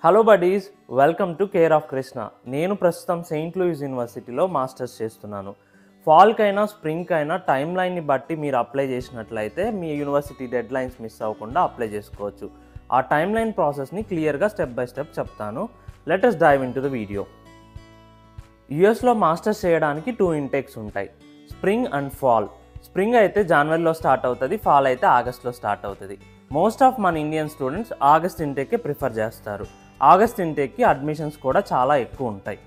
Hello buddies, welcome to care of Krishna. నేను ప్రస్తుతం Saint Louis యూనివర్సిటీలో మాస్టర్స్ చేస్తున్నాను. ఫాల్కైనా స్ప్రింగ్కైనా టైం లైన్ని బట్టి మీరు అప్లై చేసినట్లయితే మీ యూనివర్సిటీ డెడ్ లైన్స్ మిస్ అవ్వకుండా అప్లై చేసుకోవచ్చు. ఆ టైం లైన్ ప్రాసెస్ని క్లియర్గా స్టెప్ బై స్టెప్ చెప్తాను. Let us dive into the video. యూఎస్లో మాస్టర్స్ చేయడానికి 2 ఇంటేక్స్ ఉంటాయి, స్ప్రింగ్ అండ్ ఫాల్. స్ప్రింగ్ అయితే జనవరిలో స్టార్ట్ అవుతుంది, ఫాల్ అయితే ఆగస్ట్లో స్టార్ట్ అవుతుంది. మోస్ట్ ఆఫ్ మన ఇండియన్ స్టూడెంట్స్ ఆగస్ట్ ఇంటేక్కే ప్రిఫర్ చేస్తారు. ఆగస్ట్ ఇంటేక్కి అడ్మిషన్స్ కూడా చాలా ఎక్కువ ఉంటాయి.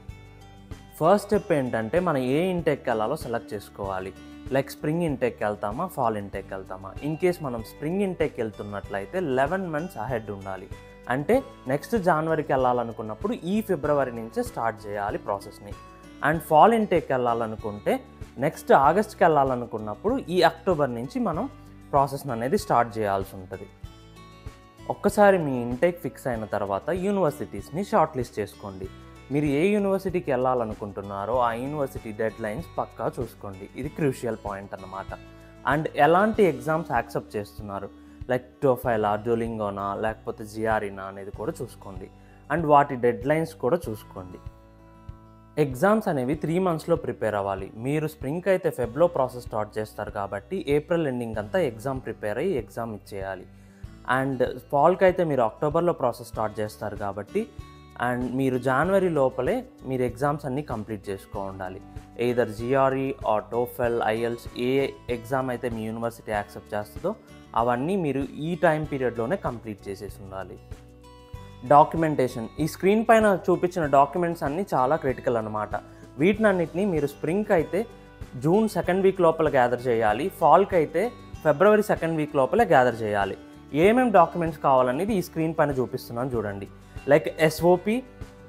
ఫస్ట్ స్టెప్ ఏంటంటే మనం ఏ ఇంటేక్కి వెళ్ళాలో సెలెక్ట్ చేసుకోవాలి. లైక్ స్ప్రింగ్ ఇంటేక్కి వెళ్తామా, ఫాల్ ఇంటేక్కి వెళ్తామా. ఇన్ కేస్ మనం స్ప్రింగ్ ఇంటేక్కి వెళ్తున్నట్లయితే 11 months అహెడ్ ఉండాలి. అంటే నెక్స్ట్ జనవరికి వెళ్ళాలనుకున్నప్పుడు ఈ ఫిబ్రవరి నుంచే స్టార్ట్ చేయాలి ప్రాసెస్ని. అండ్ ఫాల్ ఇంటేక్కి వెళ్ళాలనుకుంటే నెక్స్ట్ ఆగస్ట్కి వెళ్ళాలనుకున్నప్పుడు ఈ అక్టోబర్ నుంచి మనం ప్రాసెస్ అనేది స్టార్ట్ చేయాల్సి ఉంటుంది. ఒక్కసారి మీ ఇంటేక్ ఫిక్స్ అయిన తర్వాత యూనివర్సిటీస్ని షార్ట్ లిస్ట్ చేసుకోండి. మీరు ఏ యూనివర్సిటీకి వెళ్ళాలనుకుంటున్నారో ఆ యూనివర్సిటీ డెడ్ లైన్స్ పక్కా చూసుకోండి. ఇది క్రూషియల్ పాయింట్ అన్నమాట. అండ్ ఎలాంటి ఎగ్జామ్స్ యాక్సెప్ట్ చేస్తున్నారు, లైక్ టోఫైలా, డ్యూలింగోనా, లేకపోతే జిఆర్ఈనా అనేది కూడా చూసుకోండి. అండ్ వాటి డెడ్ లైన్స్ కూడా చూసుకోండి. ఎగ్జామ్స్ అనేవి 3 monthsలో ప్రిపేర్ అవ్వాలి. మీరు స్ప్రింగ్కి అయితే ఫెబ్లో ప్రాసెస్ స్టార్ట్ చేస్తారు కాబట్టి ఏప్రిల్ ఎండింగ్ అంతా ఎగ్జామ్ ప్రిపేర్ అయ్యి ఎగ్జామ్ ఇచ్చేయాలి. అండ్ ఫాల్కి అయితే మీరు అక్టోబర్లో ప్రాసెస్ స్టార్ట్ చేస్తారు కాబట్టి అండ్ మీరు జనవరి లోపలే మీరు ఎగ్జామ్స్ అన్నీ కంప్లీట్ చేసుకో ఉండాలి. Either GRE or TOEFL, IELTS, ఏ ఎగ్జామ్ అయితే మీ యూనివర్సిటీ యాక్సెప్ట్ చేస్తుందో అవన్నీ మీరు ఈ టైం పీరియడ్లోనే కంప్లీట్ చేసేసి ఉండాలి. డాక్యుమెంటేషన్, ఈ స్క్రీన్ పైన చూపించిన డాక్యుమెంట్స్ అన్నీ చాలా క్రిటికల్ అనమాట. వీటినన్నిటిని మీరు స్ప్రింగ్కి అయితే జూన్ 2nd week లోపల గ్యాదర్ చేయాలి, ఫాల్కి అయితే ఫిబ్రవరి 2nd week లోపల గ్యాదర్ చేయాలి. ఏమేమి డాక్యుమెంట్స్ కావాలనేది ఈ స్క్రీన్ పైన చూపిస్తున్నాను చూడండి. Like SOP,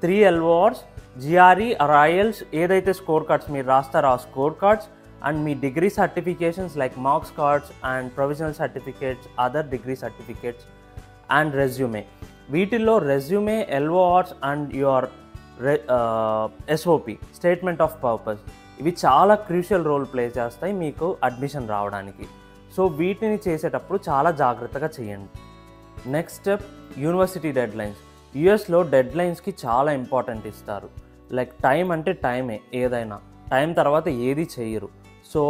3 LORs, GRE or IELTS ఏదైతే స్కోర్ కార్డ్స్ మీరు రాస్తారో ఆ స్కోర్ కార్డ్స్, అండ్ మీ degree certifications like marks cards and provisional certificates, other degree certificates and resume. వీటిల్లో resume, LORs and your SOP statement of purpose ఇవి చాలా crucial role play చేస్తాయి మీకు అడ్మిషన్ రావడానికి. సో వీటిని చేసేటప్పుడు చాలా జాగ్రత్తగా చేయండి. Next step, university dead lines. యూఎస్లో డెడ్ లైన్స్కి చాలా ఇంపార్టెంట్ ఇస్తారు. లైక్ టైం అంటే టైమే, ఏదైనా టైం తర్వాత ఏది చేయరు. సో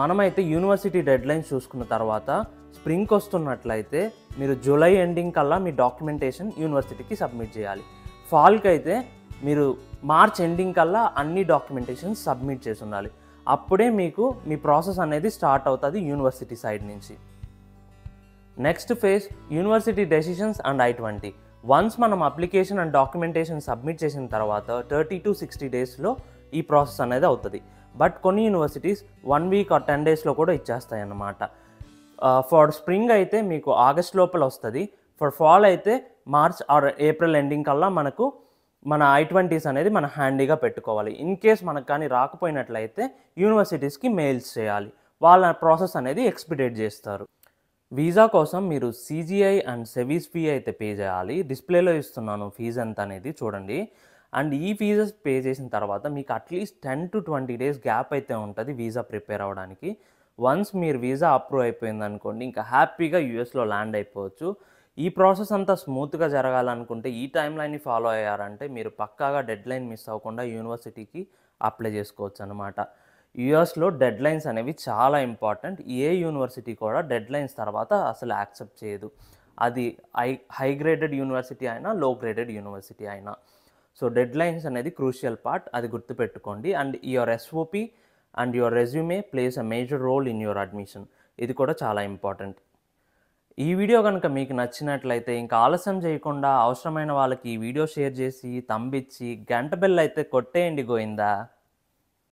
మనమైతే యూనివర్సిటీ డెడ్ లైన్స్ చూసుకున్న తర్వాత స్ప్రింగ్కి వస్తున్నట్లయితే మీరు జూలై ఎండింగ్ కల్లా మీ డాక్యుమెంటేషన్ యూనివర్సిటీకి సబ్మిట్ చేయాలి. ఫాల్కి అయితే మీరు మార్చ్ ఎండింగ్ కల్లా అన్ని డాక్యుమెంటేషన్ సబ్మిట్ చేసి ఉండాలి. అప్పుడే మీకు మీ ప్రాసెస్ అనేది స్టార్ట్ అవుతుంది యూనివర్సిటీ సైడ్ నుంచి. Next phase, university decisions and I-20. Once మనం అప్లికేషన్ అండ్ డాక్యుమెంటేషన్ సబ్మిట్ చేసిన తర్వాత 30 to 60 daysలో ఈ ప్రాసెస్ అనేది అవుతుంది. బట్ కొన్ని యూనివర్సిటీస్ 1 week or 10 daysలో కూడా ఇచ్చేస్తాయి అన్నమాట. ఫర్ స్ప్రింగ్ అయితే మీకు ఆగస్ట్ లోపల వస్తుంది, ఫర్ ఫాల్ అయితే మార్చ్ ఆర్ ఏప్రిల్ ఎండింగ్ కల్లా మనకు మన I-20s అనేది మన హ్యాండీగా పెట్టుకోవాలి. ఇన్ కేస్ మనకు కానీ రాకపోయినట్లయితే యూనివర్సిటీస్కి మెయిల్స్ చేయాలి, వాళ్ళ ప్రాసెస్ అనేది ఎక్స్పిడేట్ చేస్తారు. వీసా కోసం మీరు CGI అండ్ సెవీస్ ఫీ అయితే పే చేయాలి. డిస్ప్లేలో ఇస్తున్నాను ఫీజు ఎంత అనేది చూడండి. అండ్ ఈ ఫీజెస్ పే చేసిన తర్వాత మీకు అట్లీస్ట్ 10 to 20 days గ్యాప్ అయితే ఉంటుంది వీసా ప్రిపేర్ అవ్వడానికి. వన్స్ మీరు వీసా అప్రూవ్ అయిపోయింది అనుకోండి, ఇంకా హ్యాపీగా యూఎస్లో ల్యాండ్ అయిపోవచ్చు. ఈ ప్రాసెస్ అంతా స్మూత్గా జరగాలనుకుంటే ఈ టైం లైన్ని ఫాలో అయ్యారంటే మీరు పక్కాగా డెడ్ లైన్ మిస్ అవ్వకుండా యూనివర్సిటీకి అప్లై చేసుకోవచ్చు అనమాట. యూఎస్లో డెడ్ లైన్స్ అనేవి చాలా ఇంపార్టెంట్. ఏ యూనివర్సిటీ కూడా డెడ్ లైన్స్ తర్వాత అసలు యాక్సెప్ట్ చేయదు, అది హై గ్రేడెడ్ యూనివర్సిటీ అయినా లో గ్రేడెడ్ యూనివర్సిటీ అయినా. సో డెడ్ లైన్స్ అనేది క్రూషియల్ పార్ట్, అది గుర్తుపెట్టుకోండి. And your SOP and your resume plays a major role in your admission, ఇది కూడా చాలా ఇంపార్టెంట్. ఈ వీడియో కనుక మీకు నచ్చినట్లయితే ఇంకా ఆలస్యం చేయకుండా అవసరమైన వాళ్ళకి ఈ వీడియో షేర్ చేసి తంబిచ్చి గంట బెల్ అయితే కొట్టేయండి గోయిందా.